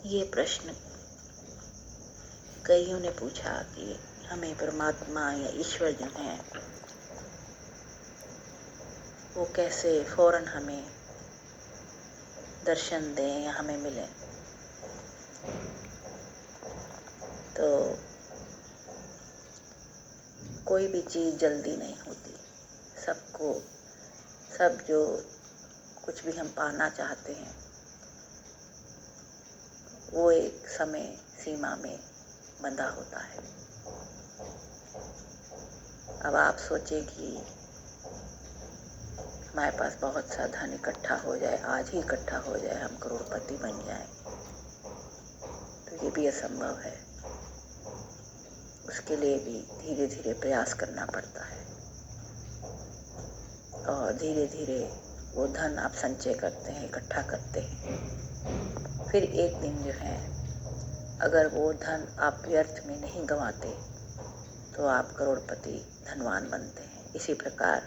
ये प्रश्न कईयों ने पूछा कि हमें परमात्मा या ईश्वर जो है वो कैसे फौरन हमें दर्शन दें या हमें मिले। तो कोई भी चीज़ जल्दी नहीं होती। सब जो कुछ भी हम पाना चाहते हैं वो एक समय सीमा में बंधा होता है। अब आप सोचें कि हमारे पास बहुत सा धन इकट्ठा हो जाए, आज ही इकट्ठा हो जाए, हम करोड़पति बन जाएं, तो ये भी असंभव है। उसके लिए भी धीरे धीरे प्रयास करना पड़ता है और धीरे धीरे वो धन आप संचय करते हैं, इकट्ठा करते हैं। फिर एक दिन जो है, अगर वो धन आप व्यर्थ में नहीं गंवाते तो आप करोड़पति धनवान बनते हैं। इसी प्रकार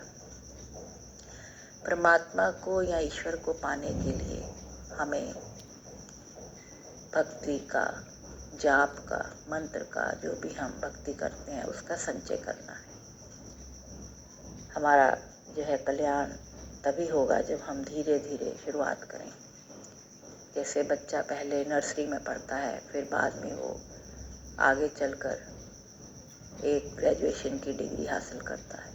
परमात्मा को या ईश्वर को पाने के लिए हमें भक्ति का, जाप का, मंत्र का, जो भी हम भक्ति करते हैं उसका संचय करना है। हमारा जो है कल्याण तभी होगा जब हम धीरे धीरे शुरुआत करें। जैसे बच्चा पहले नर्सरी में पढ़ता है, फिर बाद में वो आगे चलकर एक ग्रेजुएशन की डिग्री हासिल करता है।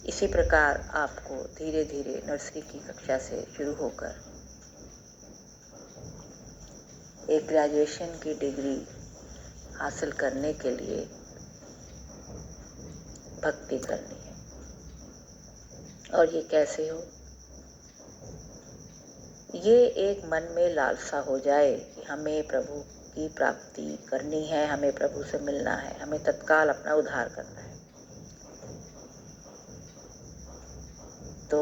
इसी प्रकार आपको धीरे धीरे नर्सरी की कक्षा से शुरू होकर एक ग्रेजुएशन की डिग्री हासिल करने के लिए भक्ति करनी है। और ये कैसे हो? ये एक मन में लालसा हो जाए कि हमें प्रभु की प्राप्ति करनी है, हमें प्रभु से मिलना है, हमें तत्काल अपना उद्धार करना है। तो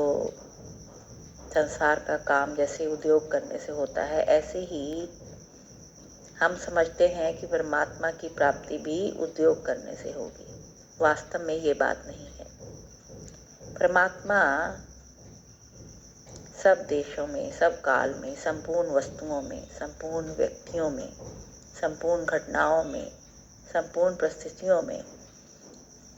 संसार का काम जैसे उद्योग करने से होता है, ऐसे ही हम समझते हैं कि परमात्मा की प्राप्ति भी उद्योग करने से होगी। वास्तव में ये बात नहीं है। परमात्मा सब देशों में, सब काल में, संपूर्ण वस्तुओं में, संपूर्ण व्यक्तियों में, संपूर्ण घटनाओं में, संपूर्ण परिस्थितियों में,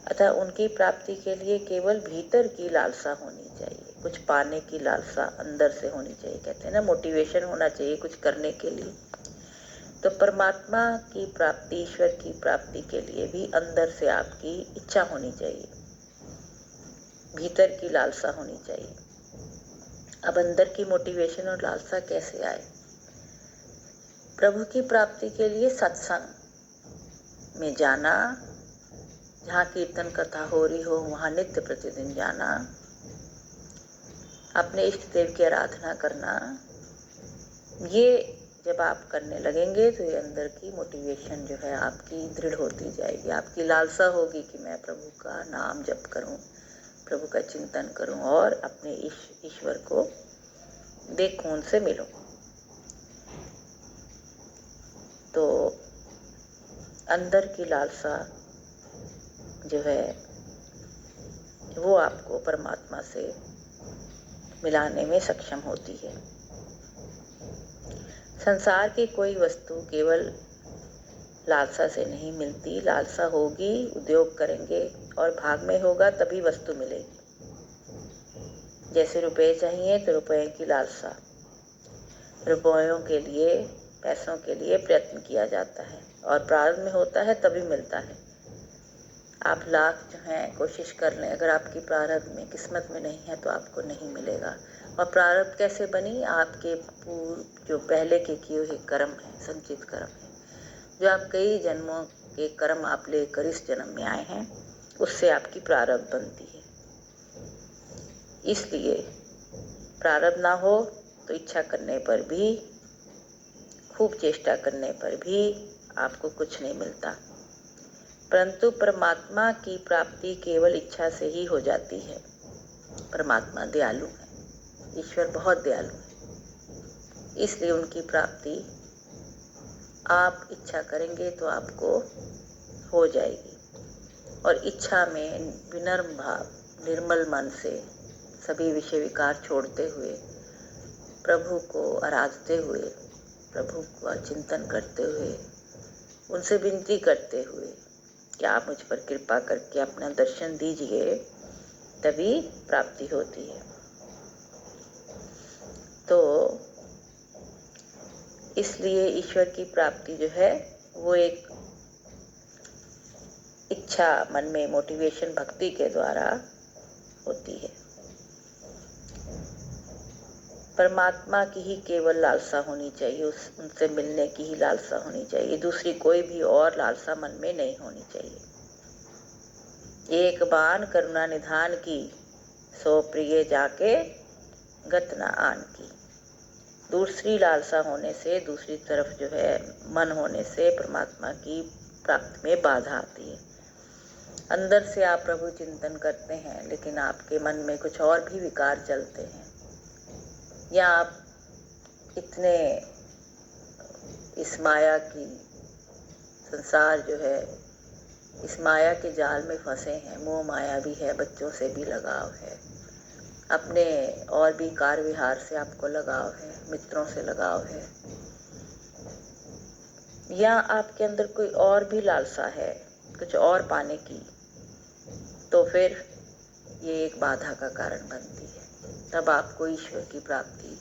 अतः उनकी प्राप्ति के लिए केवल भीतर की लालसा होनी चाहिए, कुछ पाने की लालसा अंदर से होनी चाहिए। कहते हैं ना, मोटिवेशन होना चाहिए कुछ करने के लिए। तो परमात्मा की प्राप्ति, ईश्वर की प्राप्ति के लिए भी अंदर से आपकी इच्छा होनी चाहिए, भीतर की लालसा होनी चाहिए। अब अंदर की मोटिवेशन और लालसा कैसे आए? प्रभु की प्राप्ति के लिए सत्संग में जाना, जहाँ कीर्तन कथा हो रही हो वहाँ नित्य प्रतिदिन जाना, अपने इष्ट देव की आराधना करना, ये जब आप करने लगेंगे तो ये अंदर की मोटिवेशन जो है आपकी दृढ़ होती जाएगी। आपकी लालसा होगी कि मैं प्रभु का नाम जप करूं, प्रभु का चिंतन करूं और अपने ईश्वर को देखूं, उनसे मिलूं। तो अंदर की लालसा जो है वो आपको परमात्मा से मिलाने में सक्षम होती है। संसार की कोई वस्तु केवल लालसा से नहीं मिलती। लालसा होगी, उद्योग करेंगे और भाग में होगा तभी वस्तु मिलेगी। जैसे रुपए चाहिए तो रुपए की लालसा, रुपयों के लिए, पैसों के लिए प्रयत्न किया जाता है और प्रारब्ध में होता है तभी मिलता है। आप लाख जो है कोशिश कर लें, अगर आपकी प्रारब्ध में, किस्मत में नहीं है तो आपको नहीं मिलेगा। और प्रारब्ध कैसे बनी? आपके पूर्व जो पहले के किए हुए कर्म हैं, संचित कर्म हैं, जो आप कई जन्मों के कर्म आप लेकर इस जन्म में आए हैं, उससे आपकी प्रारब्ध बनती है। इसलिए प्रारब्ध ना हो तो इच्छा करने पर भी, खूब चेष्टा करने पर भी आपको कुछ नहीं मिलता। परंतु परमात्मा की प्राप्ति केवल इच्छा से ही हो जाती है। परमात्मा दयालु है, ईश्वर बहुत दयालु है, इसलिए उनकी प्राप्ति आप इच्छा करेंगे तो आपको हो जाएगी। और इच्छा में विनम्र भाव, निर्मल मन से, सभी विषय विकार छोड़ते हुए, प्रभु को आराधते हुए प्रभु का चिंतन करते हुए, उनसे विनती करते हुए कि आप मुझ पर कृपा करके अपना दर्शन दीजिए, तभी प्राप्ति होती है। तो इसलिए ईश्वर की प्राप्ति जो है वो एक इच्छा, मन में मोटिवेशन भक्ति के द्वारा होती है। परमात्मा की ही केवल लालसा होनी चाहिए, उनसे मिलने की ही लालसा होनी चाहिए, दूसरी कोई भी और लालसा मन में नहीं होनी चाहिए। एक बान करुणा निधान की, सो प्रिय जाके गत न आन की। दूसरी लालसा होने से, दूसरी तरफ जो है मन होने से परमात्मा की प्राप्ति में बाधा आती है। अंदर से आप प्रभु चिंतन करते हैं, लेकिन आपके मन में कुछ और भी विकार चलते हैं, या आप इतने इस माया की संसार जो है, इस माया के जाल में फंसे हैं, मोह माया भी है, बच्चों से भी लगाव है, अपने और भी कार विहार से आपको लगाव है, मित्रों से लगाव है, या आपके अंदर कोई और भी लालसा है कुछ और पाने की, तो फिर ये एक बाधा का कारण बनती है। तब आपको ईश्वर की प्राप्ति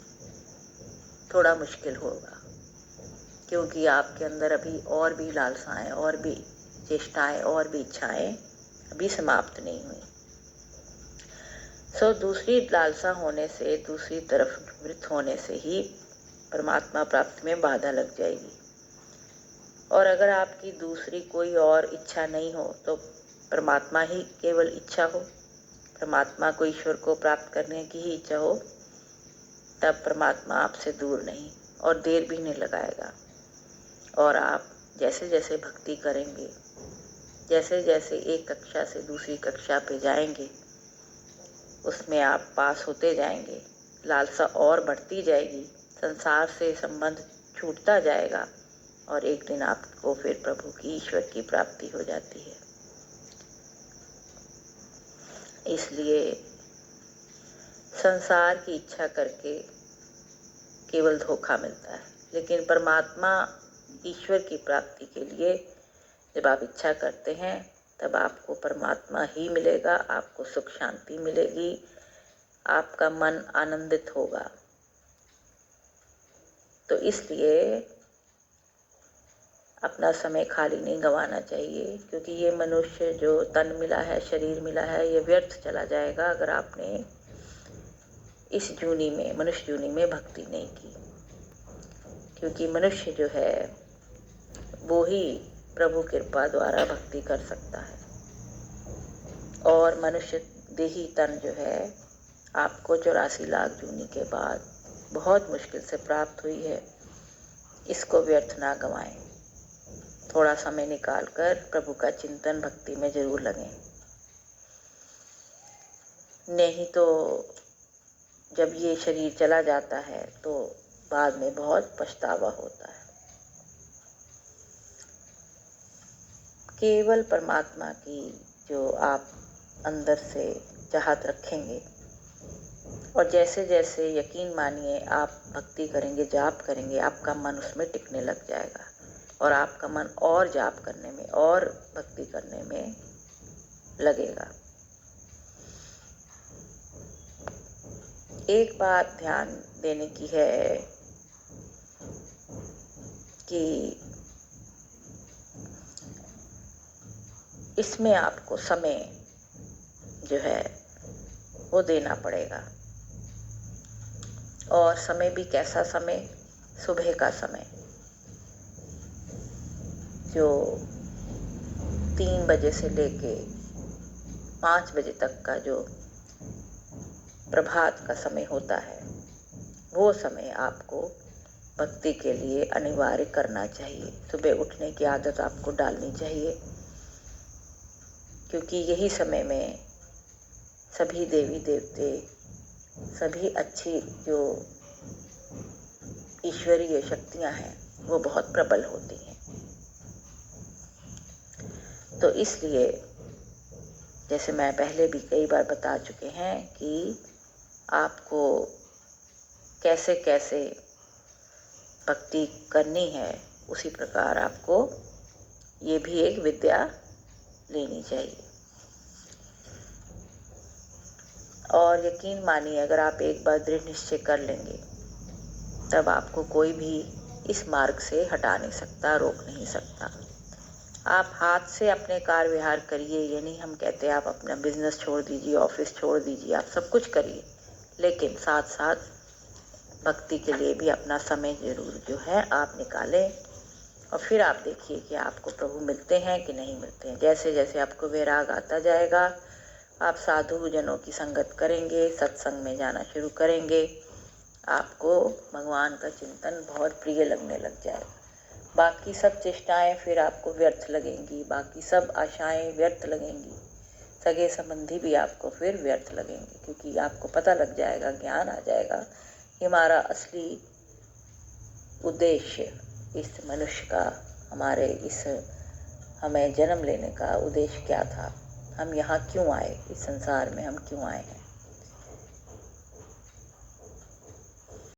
थोड़ा मुश्किल होगा, क्योंकि आपके अंदर अभी और भी लालसाएं, और भी चेष्टाएं, और भी इच्छाएं अभी समाप्त नहीं हुई। सो दूसरी लालसा होने से, दूसरी तरफ निवृत्त होने से ही परमात्मा प्राप्ति में बाधा लग जाएगी। और अगर आपकी दूसरी कोई और इच्छा नहीं हो, तो परमात्मा ही केवल इच्छा हो, परमात्मा को, ईश्वर को प्राप्त करने की ही इच्छा हो, तब परमात्मा आपसे दूर नहीं और देर भी नहीं लगाएगा। और आप जैसे जैसे भक्ति करेंगे, जैसे जैसे एक कक्षा से दूसरी कक्षा पे जाएंगे, उसमें आप पास होते जाएंगे, लालसा और बढ़ती जाएगी, संसार से संबंध छूटता जाएगा, और एक दिन आपको फिर प्रभु की, ईश्वर की प्राप्ति हो जाती है। इसलिए संसार की इच्छा करके केवल धोखा मिलता है, लेकिन परमात्मा, ईश्वर की प्राप्ति के लिए जब आप इच्छा करते हैं, तब आपको परमात्मा ही मिलेगा, आपको सुख शांति मिलेगी, आपका मन आनंदित होगा। तो इसलिए अपना समय खाली नहीं गंवाना चाहिए, क्योंकि ये मनुष्य जो तन मिला है, शरीर मिला है, ये व्यर्थ चला जाएगा अगर आपने इस जूनी में, मनुष्य जूनी में भक्ति नहीं की। क्योंकि मनुष्य जो है वो ही प्रभु कृपा द्वारा भक्ति कर सकता है, और मनुष्य देही तन जो है आपको 84 लाख जूनी के बाद बहुत मुश्किल से प्राप्त हुई है। इसको व्यर्थ ना गंवाएं, थोड़ा समय निकालकर प्रभु का चिंतन भक्ति में जरूर लगें, नहीं तो जब ये शरीर चला जाता है तो बाद में बहुत पछतावा होता है। केवल परमात्मा की जो आप अंदर से चाहत रखेंगे, और जैसे जैसे यकीन मानिए आप भक्ति करेंगे, जाप करेंगे, आपका मन उसमें टिकने लग जाएगा, और आपका मन और जाप करने में और भक्ति करने में लगेगा। एक बात ध्यान देने की है कि इसमें आपको समय जो है वो देना पड़ेगा, और समय भी कैसा समय, सुबह का समय, जो 3 बजे से लेके 5 बजे तक का जो प्रभात का समय होता है, वो समय आपको भक्ति के लिए अनिवार्य करना चाहिए। सुबह उठने की आदत आपको डालनी चाहिए, क्योंकि यही समय में सभी देवी देवते, सभी अच्छी जो ईश्वरीय शक्तियां हैं वो बहुत प्रबल होती हैं। तो इसलिए जैसे मैं पहले भी कई बार बता चुके हैं कि आपको कैसे कैसे भक्ति करनी है, उसी प्रकार आपको ये भी एक विद्या लेनी चाहिए। और यकीन मानिए, अगर आप एक बार दृढ़ निश्चय कर लेंगे, तब आपको कोई भी इस मार्ग से हटा नहीं सकता, रोक नहीं सकता। आप हाथ से अपने कार्य व्यवहार करिए, ये नहीं हम कहते आप अपना बिजनेस छोड़ दीजिए, ऑफिस छोड़ दीजिए, आप सब कुछ करिए, लेकिन साथ साथ भक्ति के लिए भी अपना समय जरूर जो है आप निकालें। और फिर आप देखिए कि आपको प्रभु मिलते हैं कि नहीं मिलते हैं। जैसे जैसे आपको वैराग आता जाएगा, आप साधु जनों की संगत करेंगे, सत्संग में जाना शुरू करेंगे, आपको भगवान का चिंतन बहुत प्रिय लगने लग जाएगा। बाकी सब चेष्टाएं फिर आपको व्यर्थ लगेंगी, बाकी सब आशाएं व्यर्थ लगेंगी, सगे संबंधी भी आपको फिर व्यर्थ लगेंगे, क्योंकि आपको पता लग जाएगा, ज्ञान आ जाएगा कि हमारा असली उद्देश्य इस मनुष्य का, हमारे इस हमें जन्म लेने का उद्देश्य क्या था, हम यहाँ क्यों आए, इस संसार में हम क्यों आए हैं।